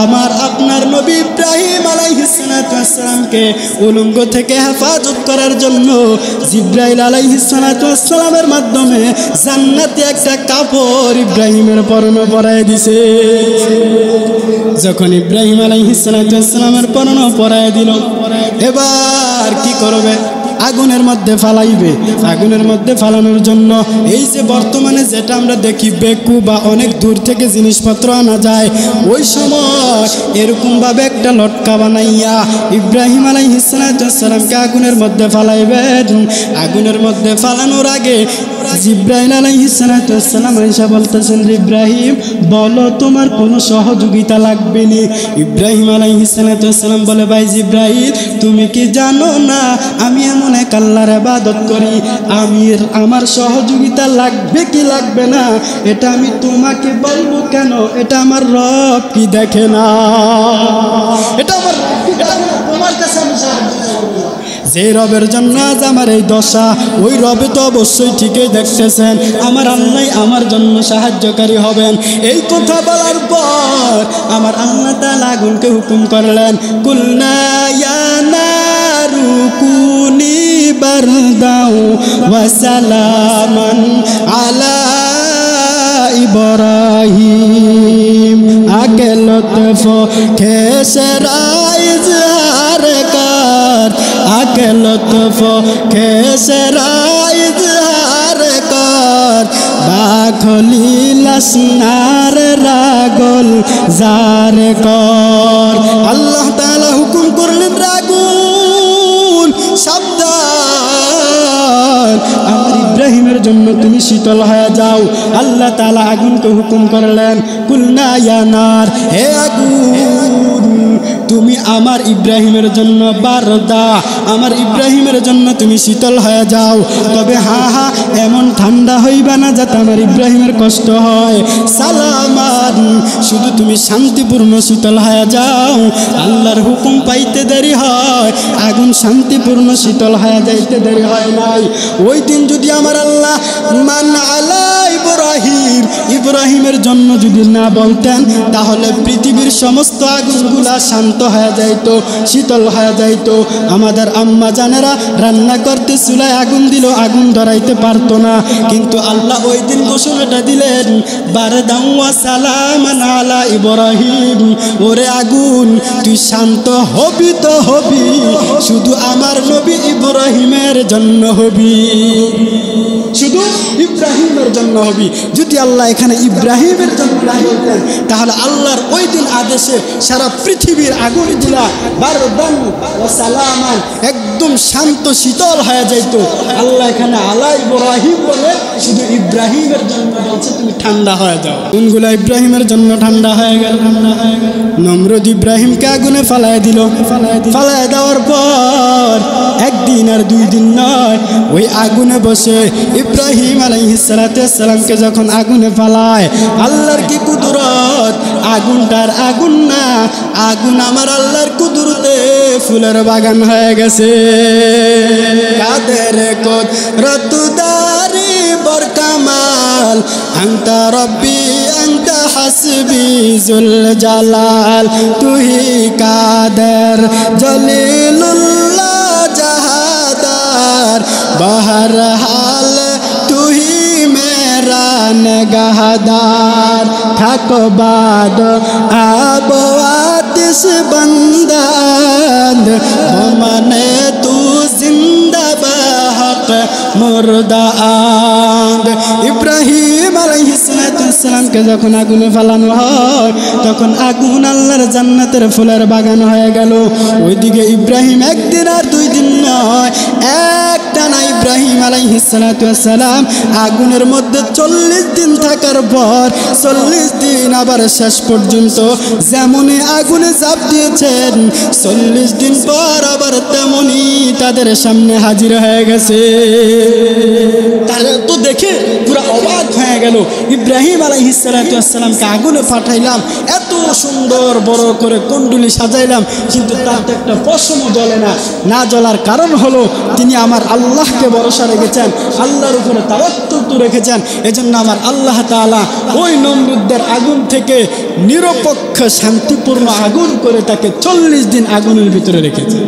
আমার আপনার নবী ইব্রাহিম আলাইহিস সালাতু ওয়াস সালামকে উলঙ্গ থেকে হেফাজত করার জন্য জিবরাইল আলাইহিস সালাতু ওয়াস সালামের মাধ্যমে জান্নাতে একটা কাপড় ইব্রাহিমের পরনে পরায় দিছে। যখন ইব্রাহিম আলাইহিস সালাতু ওয়াস সালামের পরনে পরায় দিল, এবার কি করবে? আগুনের মধ্যে ফালাইবে। আগুনের মধ্যে ফালানোর জন্য এই যে বর্তমানে যেটা আমরা দেখি বেকু বা অনেক দূর থেকে জিনিসপত্র আনা যায়, ওই সময় এরকমভাবে একটা লটকা বানাইয়া ইব্রাহিম আলাইহিস সালাতু ওয়াস সালামকে আগুনের মধ্যে ফালাইবেন। আগুনের মধ্যে ফালানোর আগে জিবরাইল আলাইহিস সালাতু ওয়াস সালাম আয়েশা বলতেছেন, ইব্রাহিম বলো তোমার কোনো সহযোগিতা লাগবে নি? ইব্রাহিম আলাইহিস সালাতু ওয়াস সালাম বলে, ভাই জিবরাইল, তুমি কি জানো না আমি এমন এক আল্লাহর ইবাদত করি, আমার সহযোগিতা লাগবে কি লাগবে না এটা আমি তোমাকে বলবো কেন? এটা আমার রব কি দেখে না? এটা আমার তোমার কাছে আমি যে রবের জন্য আজ আমার এই দশা, ওই রবে তো অবশ্যই ঠিকই দেখতেছেন আমার আল্লাহ আমার জন্য সাহায্যকারী হবেন। এই কথা বলার পর আমার আল্লাহ তাআলা আগুনকে হুকুম করলেন, কুলনা ইয়া নারু কুনি বারদাও ওয়া সালামান আলা ইব্রাহিম। আগে লতফ খেসরা ইজহার কর, আগে লতফ খেসরা ইজহার কর, বাখলি লসনার রাগল জার কর। আল্লাহ তাআলা হুকুম করলেন, রাগুন সাবধান, আমার ইব্রাহিমের জন্য তুমি শীতল হয়ে যাও। আল্লাহ তাআলা আগুনকে হুকুম করলেন, কুলনা ইয়া নার, হে আগুন তুমি আমার ইব্রাহিমের জন্য বারদা, আমার ইব্রাহিমের জন্য তুমি শীতল হয়ে যাও। তবে হ্যাঁ, এমন ঠান্ডা হইবা না যাতে আমার ইব্রাহিমের কষ্ট হয়। সালামান, শুধু তুমি শান্তিপূর্ণ শীতল হয়ে যাও। আল্লাহর হুকুম পাইতে দেরি হয়, আগুন শান্তিপূর্ণ শীতল হয়ে যাইতে দেরি হয় নাই। ওই দিন যদি আমার আল্লাহ মান আলা ইব্রাহিম, ইব্রাহিমের জন্য যদি না বলতেন, তাহলে পৃথিবীর সমস্ত আগুনগুলা শান্ত হয়ে যাইতো, শীতল হয়ে যাইতো। আমাদের আম্মা জানেরা রান্না করতে চুলায় আগুন দিল, আগুন ধরাইতে পারতো না, কিন্তু আল্লাহ ওই দিন ঘোষণাটা দিলেন, বারদাও ওয়া সালামান আলা ইব্রাহিম। ওরে আগুন, তুই শান্ত হবি তো হবি, শুধু আমার নবী ইব্রাহিমের জন্য হবি, শুধু ইব্রাহিমের জন্য হবি। যদি আল্লাহ এখানে ইব্রাহিমের জন্য বলতেন, তাহলে আল্লাহর ওই দিন আদেশে সারা পৃথিবীর আগুনগুলা বারদান ওয়া সালামান একদম শান্ত শীতল হয়ে যাইত। আল্লাহ এখানে আলা ইব্রাহিম বলে শুধু ইব্রাহিমের জন্য বলছে তুমি ঠান্ডা হয়ে যাও। আগুনগুলা ইব্রাহিমের জন্য ঠান্ডা হয়ে গেল। নমরুদ ইব্রাহিমকে আগুনে ফালায় দিল। ফালায় দেওয়ার পর একদিন আর দুই দিন নয়, ওই আগুনে বসে ইব্রাহিম আলাইহিস সালাতু ওয়াস সালামকে যখন আগুনে ফালায়, আল্লাহর কি কুদরত! আগুনটার আগুন না, আগুন আমার আল্লাহর কুদরতে ফুলের বাগান হয়ে গেছে। কাদের কুদরত দারি বরকামাল, আনতা রব্বি আনতা হাসবি জুল জালাল, তুহি কাদের জলিলুল্লাহ জাহাদার, বহরহাল তুহি মেরা নগহদার, থাকো বাদ আবওয়াতিস বন্দান, মানে তু জিন্দা বহক মুর্দা আদ। ইব্রাহিম আলাইহিস সালামকে যখন আগুনে ফেলানো হয় তখন আগুন আল্লাহর জান্নাতের ফুলের বাগান হয়ে গেল। ওইদিকে ইব্রাহিম একদিন আর 2 দিন নয়, একটানা ইব্রাহিম আলাইহিস সালাম আগুনের মধ্যে 40 দিন থাকার পর 40 দিন আবার শেষ পর্যন্ত যেমনই আগুনে ঝাঁপ দিয়েছেন 40 দিন পর আবার তেমনই তাদের সামনে হাজির হয়ে গেছে। তারা তো দেখে পুরো অবাক হয়ে গেল, ইব্রাহিম আলাইহিস সালামকে আগুনে পাঠাইলাম, এত সুন্দর বড় করে কুণ্ডুলি সাজাইলাম, কিন্তু তাতে একটা পশমও জ্বলে না। না জ্বলার কারণ হলো তিনি আমার আল্লাহকে ভরসা রেখেছেন, আল্লাহর উপরে তাওয়াক্কুল রেখেছেন। এজন্য আমার আল্লাহ তাআলা ওই নমরুদের আগুন থেকে নিরপেক্ষ শান্তিপূর্ণ আগুন করে তাকে 40 দিন আগুনের ভিতরে রেখেছেন।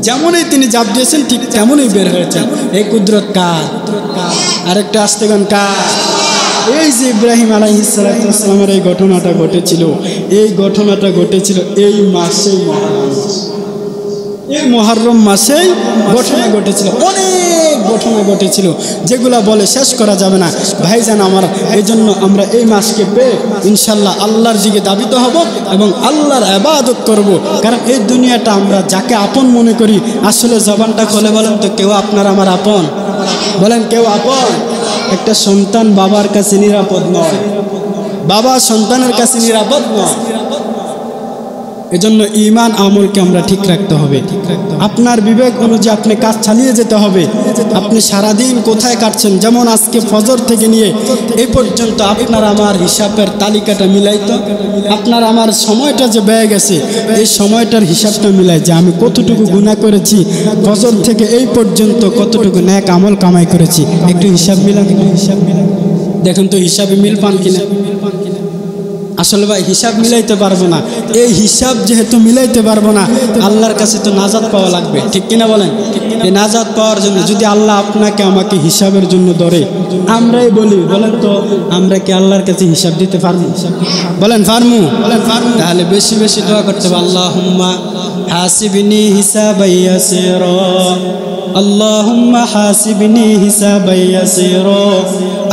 যেমনই তিনি জাপ দিয়েছেন ঠিক তেমনই বের হয়েছেন। এই কুদরত কার? আরেকটা আস্তেগণ কার? এই যে ইব্রাহিম আলাইহিস সালামের এই ঘটনাটা ঘটেছিল, এই ঘটনাটা ঘটেছিল এই মাসেই, এই মুহররম মাসেই ঘটনা ঘটেছিল। অনেক ঘটনা ঘটেছিল যেগুলা বলে শেষ করা যাবে না ভাইজান আমার। এই জন্য আমরা এই মাসকে পেয়ে ইনশাল্লাহ আল্লাহর দিকে দাবিত হব এবং আল্লাহর ইবাদত করব। কারণ এই দুনিয়াটা আমরা যাকে আপন মনে করি, আসলে জবানটা খুলে বলেন তো কেউ আপনার আমার আপন? বলেন কেউ আপন? একটা সন্তান বাবার কাছে নিরাপদ নয়, বাবা সন্তানের কাছে নিরাপদ নয়। এজন্য ঈমান আমলকে আমরা ঠিক রাখতে হবে। আপনার বিবেক অনুযায়ী আপনি কাজ চালিয়ে যেতে হবে। আপনি সারাদিন কোথায় কাটছেন, যেমন আজকে ফজর থেকে নিয়ে এই পর্যন্ত আপনার আমার হিসাবের তালিকাটা মিলাইতো, আপনার আমার সময়টা যে ব্যয় গেছে এই সময়টার হিসাবটা মিলাই যে আমি কতটুকু গুনাহ করেছি, ফজর থেকে এই পর্যন্ত কতটুকু নেক আমল কামাই করেছি, একটু হিসাব মিলান, একটু হিসাব মিলান, দেখুন তো হিসাবে মিল পান কিনা। আসলে ভাই হিসাব মিলাইতে পারবো না, এই হিসাব যেহেতু মিলাইতে পারবো না আল্লাহর কাছে তো নাজাত পাওয়া লাগবে, ঠিক কিনা বলেন? এই নাজাত পাওয়ার জন্য যদি আল্লাহ আপনাকে আমাকে হিসাবের জন্য ধরে, আমরাই বলি বলেন তো আমরা কি আল্লাহর কাছে হিসাব দিতে পারবো? বলেন পারমু? তাহলে বেশি বেশি দোয়া করতে হবে, আল্লাহুম্মা হাসিবনি হিসাবান ইয়াসিরা, আল্লাহুম্মা হাসিবনি হিসাবান ইয়াসিরা।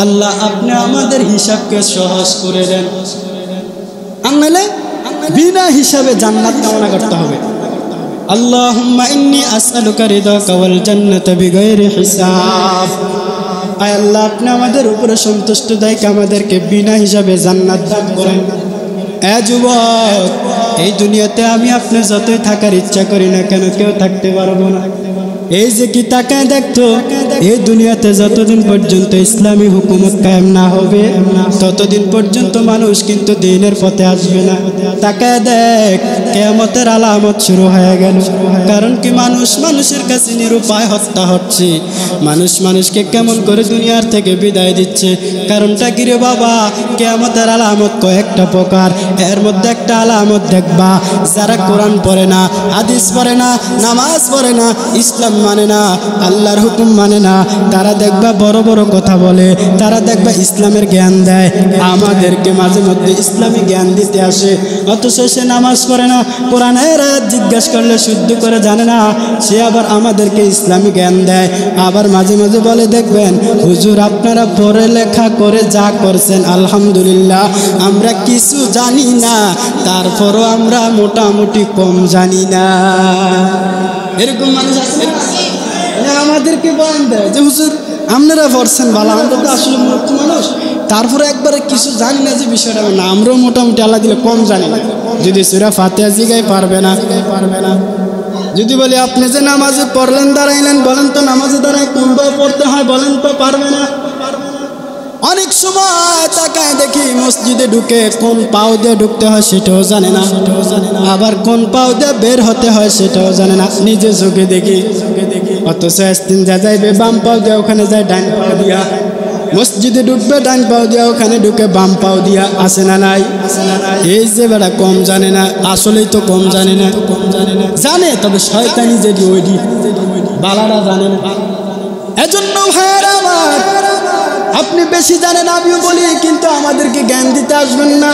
আল্লাহ আপনি আমাদের হিসাবকে সহজ করে দেন। আনলে বিনা হিসাবে জান্নাত কামনা করতে হবে। আল্লাহুম্মা ইন্নী আসআলুকা রিদাকা ওয়াল জান্নাতা বিগাইরি হিসাব। আয় আল্লাহ আপনি আমাদের উপরে সন্তুষ্ট দায়কে আমাদেরকে বিনা হিসাবে জান্নাত দান করেন। এ যুবক, এই দুনিয়াতে আমি আপনি যতই থাকার ইচ্ছা করি না কেন কেউ থাকতে পারবো না। এই যে কি তাকায় দেখতো, এই দুনিয়াতে যতদিন পর্যন্ত ইসলামী হুকুমত কায়েম না হবে ততদিন পর্যন্ত মানুষ কিন্তু দ্বীনের পথে আসবে না। তাকায় দেখ, কিয়ামতের আলামত শুরু হয়ে গেল। কারণ কি মানুষ মানুষের কাছে নিরুপায় হত্যা হচ্ছে, মানুষ মানুষকে কেমন করে দুনিয়ার থেকে বিদায় দিচ্ছে। কারণটা কি রে বাবা? কিয়ামতের আলামত কয়েকটা প্রকার, এর মধ্যে একটা আলামত দেখবা, যারা কোরআন পড়ে না, হাদিস পড়ে না, নামাজ পড়ে না, ইসলাম মানে না, আল্লাহর হুকুম মানে না, তারা দেখবা বড় বড় কথা বলে, তারা দেখবা ইসলামের জ্ঞান দেয়, আমাদেরকে মাঝে মধ্যে ইসলামী জ্ঞান দিতে আসে, অথচ সে নামাজ পড়ে না, কোরআনের আয়াত জিজ্ঞেস করলে শুদ্ধ করে জানে না, সে আবার আমাদেরকে ইসলামী জ্ঞান দেয়। আবার মাঝে মাঝে বলে দেখবেন হুজুর আপনারা পড়ে লেখা করে যা করছেন আলহামদুলিল্লাহ, আমরা কিছু জানি না, তারপরও আমরা মোটামুটি কম জানি না। এরকম মানুষ আছে না, আমাদেরকে বয়ান দেয় যে হুজুর আপনারা পড়ছেন ভালো, আমরা তো আসলে মূর্খ মানুষ, তারপরে একবারে কিছু জানি না যে বিষয়টা না, আমরাও মোটামুটি আল্লাহ দিলে কম জানি না। যদি সূরা ফাতিহা জিগাই পারবে না, যদি বলি আপনি যে নামাজে পড়লেন দাঁড়াইলেন, বলেন তো নামাজে দাঁড়ায় কোনভাবে পড়তে হয় বলেন তো, পারবে না। অনেক সময় তাকায় দেখি মসজিদে ঢুকে কোন পাও দিয়ে ঢুকতে হয় সেটাও জানে না, আবার কোন পাও দিয়ে বের হতে হয় সেটাও জানে না, নিজে চোখে দেখি। অথচ একদিন যা যাইবে বাম পাও দিয়ে ওখানে যায় ডান পাও দিয়া, মসজিদে ঢুকবে ডান পাও দিয়া, ওখানে ঢুকে বাম পাও দিয়া, আসে না নাই? এই যে বেড়া কম জানে না, আসলেই তো কম জানে না, জানে তবে শয়তানি যেটি ওইটি বালারা জানে না। এজন্য ভাইয়েরা আমার, আপনি বেশি জানেন আমিও বলি, কিন্তু আমাদেরকে জ্ঞান দিতে আসবেন না।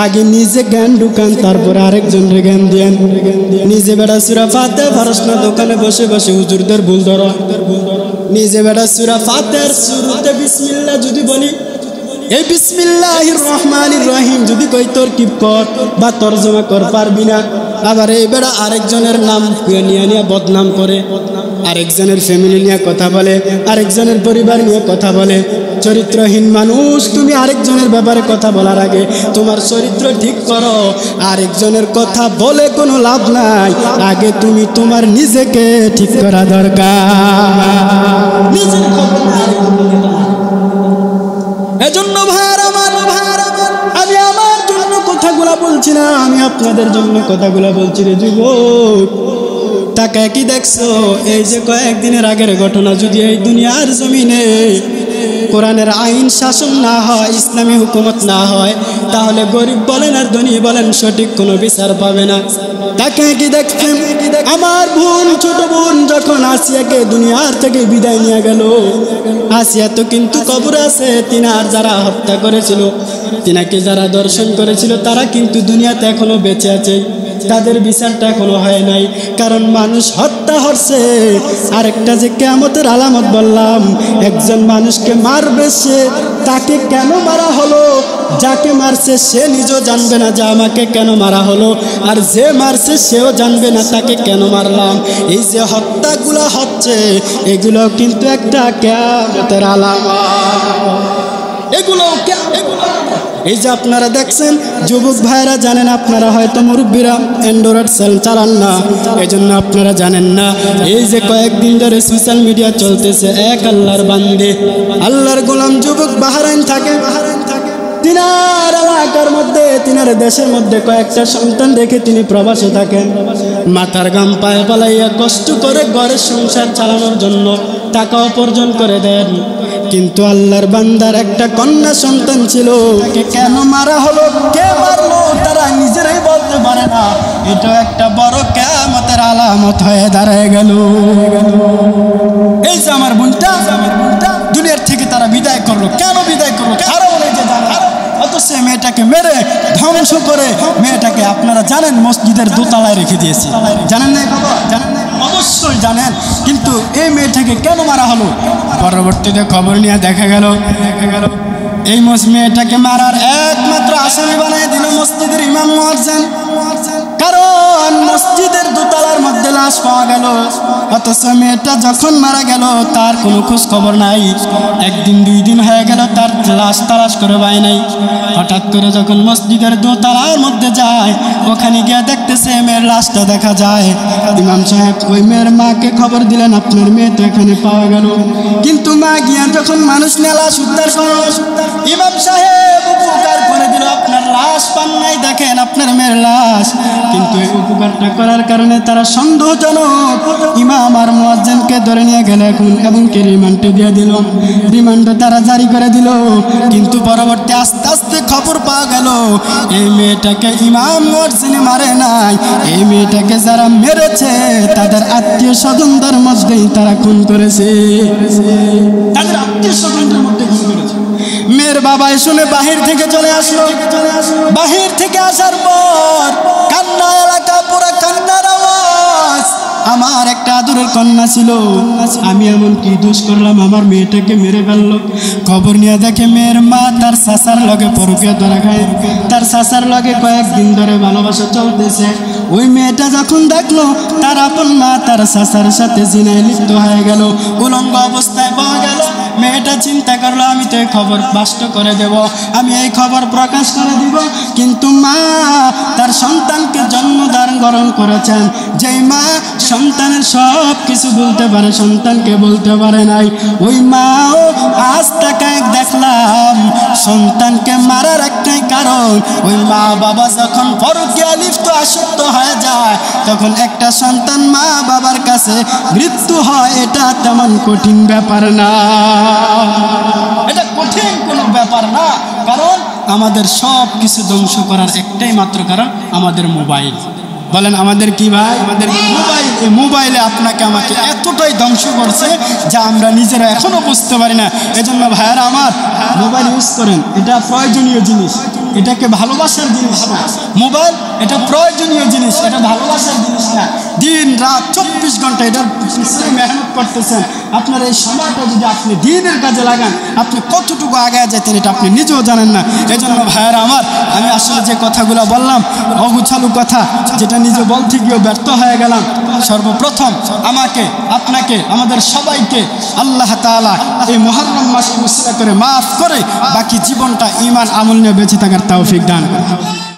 আগে নিজে জ্ঞান ঢুকান, তারপরে আরেকজনের জ্ঞান দেন। নিজে বেটা সূরা ফাতিহা পারস না, দোকানে বসে বসে হুজুরদের ভুল ধরো। নিজে বেটা সূরা ফাতিহার শুরুতে বিসমিল্লাহ যদি বলি, এই বিসমিল্লাহির রহমানির রহিম যদি কই তরকিব কর বা তরজমা কর, পারবি না। আবার এই বেড়া আরেকজনের নাম নিয়ে বদনাম করে, আরেকজনের ফ্যামিলি নিয়ে কথা বলে, আরেকজনের পরিবার নিয়ে কথা বলে। চরিত্রহীন মানুষ, তুমি আরেকজনের ব্যাপারে কথা বলার আগে তোমার চরিত্র ঠিক করো। আরেকজনের কথা বলে কোনো লাভ নাই, আগে তুমি তোমার নিজেকে ঠিক করা দরকার। নিজের খবর এজন্য ভাইয়ার আমার, আমি আমার জন্য কথাগুলা বলছি না, আমি আপনাদের জন্য কথাগুলা বলছি রে যুবক। তাকায় কি দেখছো? এই যে কয়েকদিনের আগের ঘটনা, যদি এই দুনিয়ার জমিনে কোরআনের আইন শাসন না হয়, ইসলামী হুকুমত না হয়, তাহলে গরিব বলেন আর ধনী বলেন সঠিক কোনো বিচার পাবে না। তাকায় কি দেখছেন? আমার বোন, ছোট বোন যখন আসিয়াকে দুনিয়ার থেকে বিদায় নিয়ে গেল, আসিয়া তো কিন্তু কবর আছে। তিনার যারা হত্যা করেছিল, তিনাকে যারা দর্শন করেছিল, তারা কিন্তু দুনিয়াতে এখনো বেঁচে আছে। তাদের বিচারটা এখনো হয় নাই, কারণ মানুষ হত্যা হচ্ছে। আরেকটা যে কিয়ামতের আলামত বললাম, একজন মানুষকে মারবে, সে তাকে কেন মারা হলো, যাকে মারছে সে নিজেও জানবে না যে আমাকে কেন মারা হলো, আর যে মারছে সেও জানবে না তাকে কেন মারলাম। এই যে হত্যাগুলো হচ্ছে, এগুলো কিন্তু একটা কিয়ামতের আলামত। এগুলো এই যে আপনারা দেখছেন যুবক ভাইরা, জানেন আপনারা হয়তো মুরব্বীরা অ্যান্ড্রয়েড সেল চালান না, এই জন্য আপনারা জানেন না। এই যে কয়েকদিন ধরে সোশ্যাল মিডিয়া চলতেছে, এক আল্লাহর বান্দে, আল্লাহর গোলাম যুবক বাহরাইন থাকে। তিনার এলাকার মধ্যে, তিনার দেশের মধ্যে কয়েকটা সন্তান রেখে তিনি প্রবাসে থাকেন। মাথার ঘাম পায়ে পালাইয়া কষ্ট করে ঘরের সংসার চালানোর জন্য টাকা উপার্জন করে দেন। কিন্তু আল্লাহর বান্দার একটা কন্যা সন্তান ছিল, কেন মারা হলো, কে মারলো, তারা নিজেরাই বলতে পারে না। এটা একটা বড় কিয়ামতের আলামত হয়ে দাঁড়ায় গেল। এই যে আমার বোনটা দুনিয়ার থেকে তারা বিদায় করলো, কেন বিদায় করলো? কারণ এই যে অথচ মেয়েটাকে মেরে ধ্বংস করে, মেয়েটাকে আপনারা জানেন মসজিদের দোতলায় রেখে দিয়েছে। জানেন না বাবা? জানেন না? অবশ্যই জানেন। কিন্তু এই মেয়েটাকে কেন মারা হলো? পরবর্তীতে খবর নিয়ে দেখা গেল এই মেয়েটাকে মারার একমাত্র আসামি বানিয়ে দিল মসজিদের ইমাম মুয়াজ্জিন। কারণ মসজিদের দোতলার মধ্যে লাশ পাওয়া গেল, অথচ মেয়েটা যখন মারা গেল তার কোনো খোঁজ খবর নাই। একদিন দুই দিন হয়ে গেল, তার লাশ তালাশ করে পায় নাই। হঠাৎ করে যখন মসজিদের দোতলার মধ্যে যায়, ওখানে গিয়ে দেখতেছে মেয়ের লাশটা দেখা যায়। ইমাম সাহেব ওই মেয়ের মাকে খবর দিলেন, আপনার মেয়ে তো এখানে পাওয়া গেল। কিন্তু মা গিয়া যখন মানুষ নিয়ে লাশ উদ্ধার করল, ইমাম সাহেব উপকার করে দিল, আপনার লাশ পান নাই, দেখেন আপনার মেয়ের লাশ। কিন্তু এই উপকারটা করার কারণে তারা সন্দেহজনক ইমাম আর মুয়াজ্জিনকে ধরে নিয়ে গেল এখন, এবং কি রিমান্ডে দিয়ে দিল। রিমান্ড তারা জারি করে দিল। কিন্তু পরবর্তী আস্তে আস্তে খবর পাওয়া গেল এই মেয়েটাকে ইমাম মুয়াজ্জিন মারে নাই, এই মেয়েটাকে যারা মেরেছে তাদের আত্মীয় স্বজনদের মধ্যেই তারা খুন করেছে। তাদের আত্মীয় স্বজনদের মধ্যে খুন করেছে। মেয়ের বাবা শুনে বাহির থেকে চলে আসলো। বাহির থেকে আসার পর কান্না, এলাকা পুরো কান্নার আওয়াজ। আমার একটা আদরের কন্যা ছিল, আমি এমন কি দোষ করলাম আমার মেয়েটাকে মেরে ফেললো। খবর নিয়ে দেখে মেয়ের মা তার চাচার লগে পরকীয়া ধরা খায়, তার চাচার লগে কয়েকদিন ধরে ভালোবাসা চলতেছে। ওই মেয়েটা যখন দেখলো তার আপন মা তার চাচার সাথে জিনায় লিপ্ত হয়ে গেল, উলঙ্গ অবস্থায় পাওয়া গেল। মেয়েটা চিন্তা করলো আমি তো এই খবর বাস্ত করে দেব, আমি এই খবর প্রকাশ করে দিব। কিন্তু মা তার সন্তানকে জন্মধারণ করেছেন, যেই মা সন্তানের সব কিছু বলতে পারে, সন্তানকে বলতে পারে নাই, ওই মাও আজ তাকায় দেখলাম সন্তানকে মারার একটাই কারণ, ওই মা বাবা যখন পরকীয়া লিপ্ত আসক্ত হয়ে যায়, তখন একটা সন্তান মা বাবার কাছে মৃত্যু হয়। এটা তেমন কঠিন ব্যাপার না, এটা কঠিন কোনো ব্যাপার না। কারণ আমাদের সব কিছু ধ্বংস করার একটাই মাত্র কারণ আমাদের মোবাইল। বলেন আমাদের কি ভাই? আমাদের মোবাইল। এই মোবাইলে আপনাকে আমাকে এতটাই ধ্বংস করছে যা আমরা নিজেরা এখনো বুঝতে পারি না। এজন্য ভাইয়ারা আমার, মোবাইল ইউজ করেন, এটা প্রয়োজনীয় জিনিস। এটাকে ভালোবাসার জিনিস না। মোবাইল এটা প্রয়োজনীয় জিনিস, এটা ভালোবাসার জিনিস না। দিন রাত 24 ঘন্টা এটার পিছনে মেহনত করতেছেন। আপনার এই সময়টা যদি আপনি দিনের কাজে লাগান, আপনি কতটুকু আগে যেতেন এটা আপনি নিজেও জানেন না। এই জন্য ভাইয়েরা আমার, আমি আসলে যে কথাগুলো বললাম অগুছালু কথা, যেটা নিজে বলতে গিয়েও ব্যর্থ হয়ে গেলাম। সর্বপ্রথম আমাকে, আপনাকে, আমাদের সবাইকে আল্লাহ তাআলা এই মুহররম মাসে উসিলা করে মাফ করে বাকি জীবনটা ঈমান আমল নিয়ে বেঁচে থাকার তৌফিক দান করুন।